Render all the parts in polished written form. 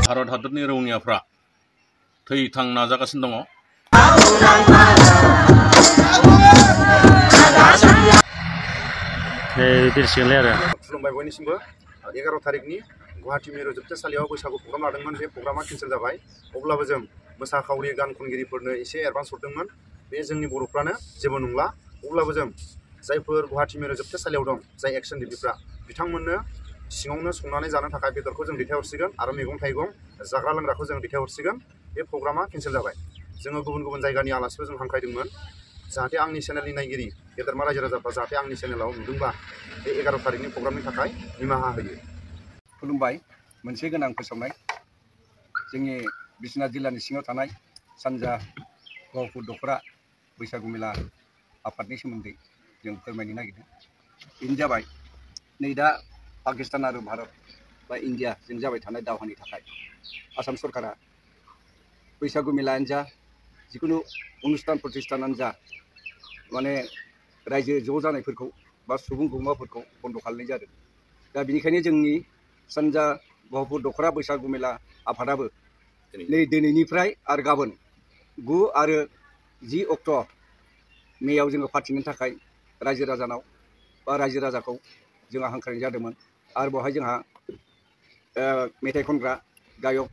भारत हादरनि रौनियाफ्रा थैथां नाजागासिनो दङ। खुलुमबाय बयनिसिमबो 11 तारिखनि गुवाहाटी मिरु जोबथेसालियाव बैसागु प्रग्राम लादोंमोन। बे प्रग्रामा केन्सेल जाबाय। अब्लाबो जों मोसाखावरि गान खनगिरिफोरनो एसे एडभान्स हरदोंमोन। बे जोंनि बर'फ्रानो जेबो नंला। अब्लाबो जों जायफोर गुवाहाटी मिरु जोबथेसालियाव दं, जाय एक्सन डिबिफ्रा, बिथांमोननो सिङावनो संनानै जानो थाखाय बेदरखौ जों दैथायहरसिगोन आरो मैगं थाइगं जाग्रा लोंग्राखौ जों दैथायहरसिगोन। बे प्रग्रामा केन्सेल जाबाय। जोङो गुबुन गुबुन जायगानि आलासिफोर जों हांख्रायदोंमोन। जाहाथे आंनि चेनेलनि नायगिरि गेदेरमा रायजो राजाफ्रा जाहाथे आंनि चेनेलाव नुदोंबा बे 11 तारिखनि प्रग्रामनि थाखाय निमाहा होयो। खुलुमबाय। मोनसे गोनां फोसावनाय जोंनि बिश्वनाथ जिल्लानि सिङाव थानाय सानजा गहपुर दख'रा बैसागु मेला आफादनि सोमोन्दै जों फोरमायनो नागिरदों। बेनो जाबाय नै दा पाकिस्तान आरो भारत बा इन्डियाजों जाबाय थानाय दावहानि थाखाय आसाम सरकारा बैसागु मेलायानो जा जिखुनु अनुस्थान प्रतिष्ठानानो जा माने रायजो ज' जानायफोरखौ बा सुबुं गौमाफोरखौ बन्द' खालामनाय जादों। दा बेनिखायनो जोंनि सानजा गहपुर दख'रा बैसागु मेला आफादाबो नै दिनैनिफ्राय आरो गाबोन 9 आरो 10 अक्ट' मेयाव जोङो फाथिनो थाखाय रायजो राजानाव बा रायजो राजाखौ जोंहा हांख्रायनाय जादोंमोन। आरो बेवहाय जोंहा मेथाइ खनग्रा गायक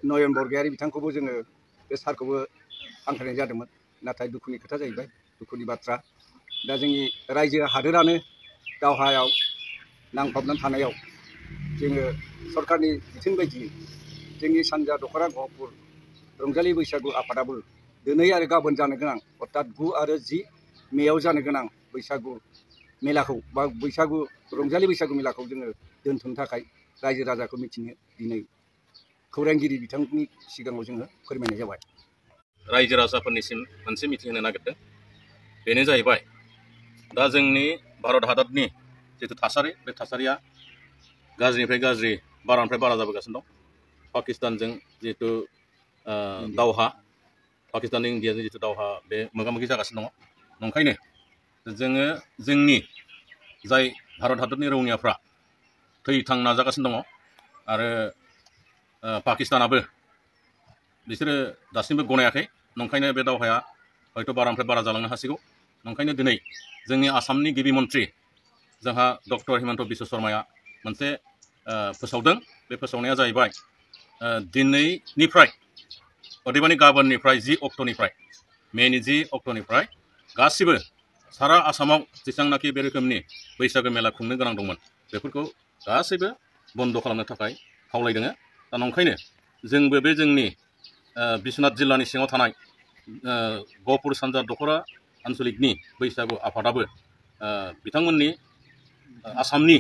नयन बरगयारी बिथांखौबो जोङो बे सारखौबो हांख्रायनाय जादोंमोन। नाथाय दुखुनि खोथा जाहैबाय, दुखुनि बाथ्रा। दा जोंनि रायजो हादोरानो दावहायाव नांफाबनानै थानायाव जोङो सरकारनि बिथोन बायदियै जोंनि सानजा दख'रा गहपुर रंजालि बैसागु आफादाबो दिनै आरो गाबोन जानो गोनां अर्थात 9 आरो 10 मेयाव जानो गोनां बैसागु मेलाखौ बा रंजालि बैसागु मेलाखौ जोङो दोनथ'नो थाखाय रायजो राजाखौ मिथिनो दिनै खौरांगिरि बिथांनि सिगाङाव जोङो फोरमायनाय जाबाय। रायजो राजाफोरनिसिम मोनसे मिथिहोनो नागिरदों। बेनो जाहैबाय दा जोंनि भारत हादरनि जिथु थासारि, बे थासारिया गाज्रिनिफ्राय गाज्रि बारानिफ्राय बारा जाबोगासिनो दं। पाकिस्तानजों जिथु दावहा, पाकिस्तान इन्डियाजों जिथु दावहा, बे मोगा मोगि जागासिनो दङ। नंखायनो जोङो जोंनि जाय भारत हादरनि रौनियाफ्रा थैथां नाजागासिनो दङ आरो पाकिस्तानाबो बिसोरो दासिमबो गनायाखै। नंखायनो बे दावहाया हयथ' बारानिफ्राय बारा जालांनो हासिगौ। नंखायनो दिनै जोंनि आसामनि गिबि मन्थ्रि जोंहा डक्टर हिमन्त बिश्व शर्माया मोनसे फोसावदों। बे फोसावनाया जाहैबाय दिनैनिफ्राय अदेबानि गाबोननिफ्राय 10 अक्ट'निफ्राय मेनि 10 अक्ट'निफ्राय गासिबो सारा आसामाव जेसेबांनाखि बे रोखोमनि बैसागो मेला खुंनो गोनां दंमोन बेफोरखौ गासैबो बन्द' खालामनो थाखाय खावलायदों। दा नंखायनो जोंबो बे जोंनि बिश्वनाथ जिल्लानि सिङाव थानाय गहपुर सानजा दख'रा आन्सलिकनि बैसागु आफादाबो बिथांमोननि आसामनि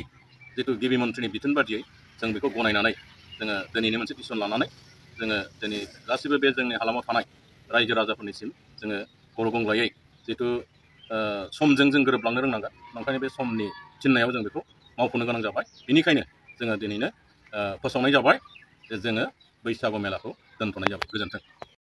जिथु गिबि मन्थ्रिनि बिथोन बादियै जों बेखौ गनायनानै जोङो दिनैनि मोनसे डिसिसन लानानै जोङो दिनै गासिबो बे जोंनि हालामाव थानाय रायजो राजाफोरनिसिम जोङो खर' गंग्लायै जिथु समजों जों गोरोबलांनो रोंनांगोन। ओंखायनो बे समनि थिननायाव जों बेखौ मावफुंनो गोनां जाबाय। बेनिखायनो जोङो दिनैनो फोसावनाय जाबाय जे जोङो बैसागु मेलाखौ दोनथ'नाय जाबाय। गोजोन्थों।